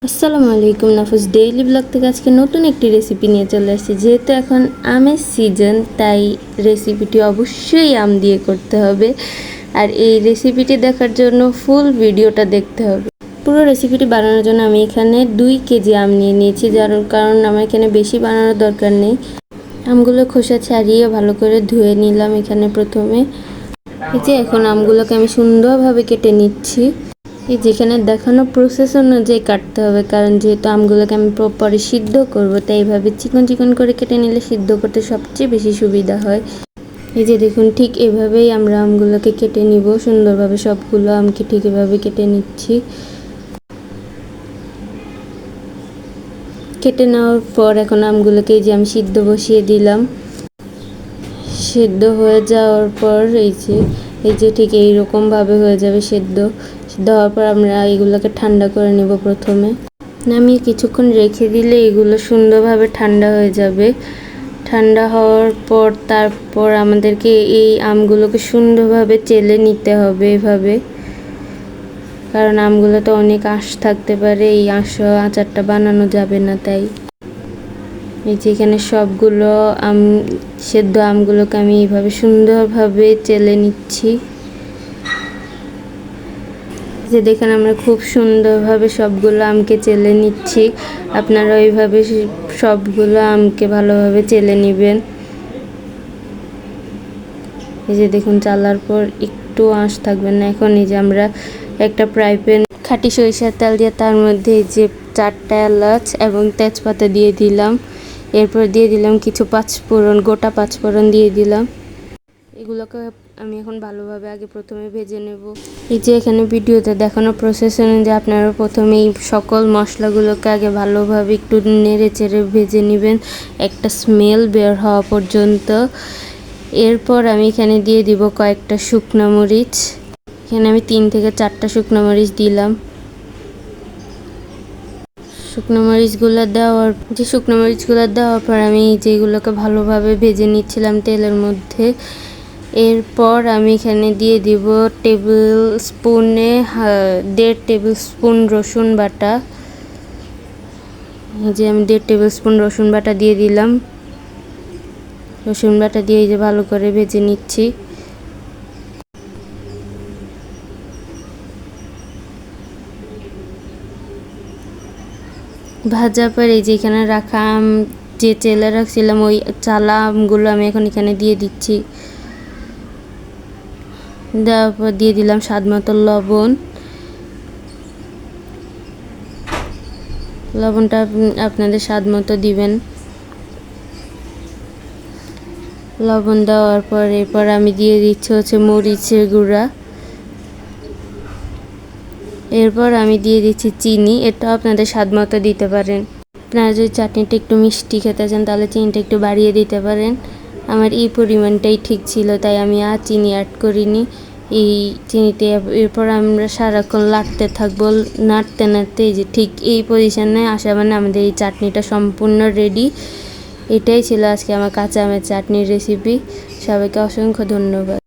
আসসালামু আলাইকুম, নাফিস daily blog থেকে আজকে নতুন একটি রেসিপি নিয়ে চলে আসছি। যেহেতু এখন আমের সিজন, তাই রেসিপিটি অবশ্যই আম দিয়ে করতে হবে। আর এই রেসিপিটি দেখার জন্য ফুল ভিডিওটা দেখতে হবে। পুরো রেসিপিটি বানানোর জন্য আমি এখানে 2 কেজি আম নিয়ে নিয়েছি, যার কারণ আমার এখানে বেশি বানানোর দরকার নেই। আমগুলো খোসা ছাড়িয়ে ভালো করে ধুয়ে নিলাম এখানে প্রথমে। এই যে এখন আমগুলোকে আমি সুন্দরভাবে কেটে নিচ্ছি। এই যেখানে দেখানো প্রসেস অনুযায়ী কাটতে হবে, কারণ যেহেতু আমগুলোকে আমি প্রপারে সিদ্ধ করব, তাই এইভাবে চিকন চিকন করে কেটে নিলে সিদ্ধ করতে সবচেয়ে বেশি সুবিধা হয়। এই যে দেখুন, ঠিক এভাবেই আমরা আমগুলোকে কেটে নিব সুন্দরভাবে। সবগুলো আমকে ঠিক এভাবে কেটে নিচ্ছি। কেটে নেওয়ার পর এখন আমগুলোকে এই যে আমি সিদ্ধ বসিয়ে দিলাম। সিদ্ধ হয়ে যাওয়ার পর এই যে ঠিক এইরকমভাবে হয়ে যাবে সিদ্ধ হওয়ার পর আমরা এগুলোকে ঠান্ডা করে নেব। প্রথমে নামিয়ে কিছুক্ষণ রেখে দিলে এগুলো সুন্দরভাবে ঠান্ডা হয়ে যাবে। ঠান্ডা হওয়ার পর তারপর আমাদেরকে এই আমগুলোকে সুন্দরভাবে চেলে নিতে হবে এভাবে, কারণ আমগুলোতে অনেক আঁশ থাকতে পারে, এই আচারটা বানানো যাবে না। তাই এই যে এখানে সবগুলো সেদ্ধ আমগুলোকে আমি এইভাবে সুন্দরভাবে চেলে নিচ্ছি। যে দেখেন আমরা খুব সুন্দরভাবে সবগুলো আমকে চেলে নিচ্ছি। আপনারা ওইভাবে সবগুলো আমকে ভালোভাবে চেলে নেবেন। এই যে দেখুন, চালার পর একটু আঁশ থাকবে না। এখন এই যে আমরা একটা ফ্রাই প্যান খাঁটি সরিষার তেল দিয়ে তার মধ্যে এই যে 4টা এলাচ এবং তেজপাতা দিয়ে দিলাম। এরপর দিয়ে দিলাম কিছু পাঁচফোড়ন, গোটা পাঁচফোড়ন দিয়ে দিলাম। এগুলোকে আমি এখন ভালোভাবে আগে প্রথমে ভেজে নেব। এই যে এখানে ভিডিওতে দেখানো প্রসেস অনুযায়ী আপনারা প্রথমে এই সকল মশলাগুলোকে আগে ভালোভাবে একটু নেড়ে চেড়ে ভেজে নেবেন, একটা স্মেল বের হওয়া পর্যন্ত। এরপর আমি এখানে দিয়ে দিব কয়েকটা শুকনো মরিচ। এখানে আমি 3 থেকে 4টা শুকনো মরিচ দিলাম। শুকনো মরিচগুলো দেওয়ার পর আমি যেগুলোকে ভালোভাবে ভেজে নিচ্ছিলাম তেলের মধ্যে। এরপর আমি এখানে দিয়ে দিব 1.5 টেবিল স্পুন রসুন বাটা। যে আমি 1.5 টেবিল স্পুন রসুন বাটা দিয়ে দিলাম। রসুন বাটা দিয়ে যে ভালো করে ভেজে নিচ্ছি। ভাজা পরে যেখানে রাখা আম যে চেলে রাখছিলাম, ওই চালা আমগুলো আমি এখন এখানে দিয়ে দিচ্ছি। দেওয়ার পর দিয়ে দিলাম স্বাদ মতো লবণ। লবণটা আপনাদের স্বাদ মতো দিবেন। লবণ দেওয়ার পর এরপর আমি দিয়ে দিচ্ছি মরিচের গুঁড়া। এরপর আমি দিয়ে দিচ্ছি চিনি। এটা আপনাদের স্বাদ মতো দিতে পারেন। আপনারা যদি চাটনিটা একটু মিষ্টি খেতে চান তাহলে চিনিটা একটু বাড়িয়ে দিতে পারেন। আমার এই পরিমাণটাই ঠিক ছিল, তাই আমি আর চিনি অ্যাড করিনি এই চিনিতে। এরপর আমরা সারাক্ষণ নাড়তে নাড়তে এই যে ঠিক এই পজিশনে আসা মানে আমাদের এই চাটনিটা সম্পূর্ণ রেডি। এটাই ছিল আজকে আমার কাঁচা আমের চাটনির রেসিপি। সবাইকে অসংখ্য ধন্যবাদ।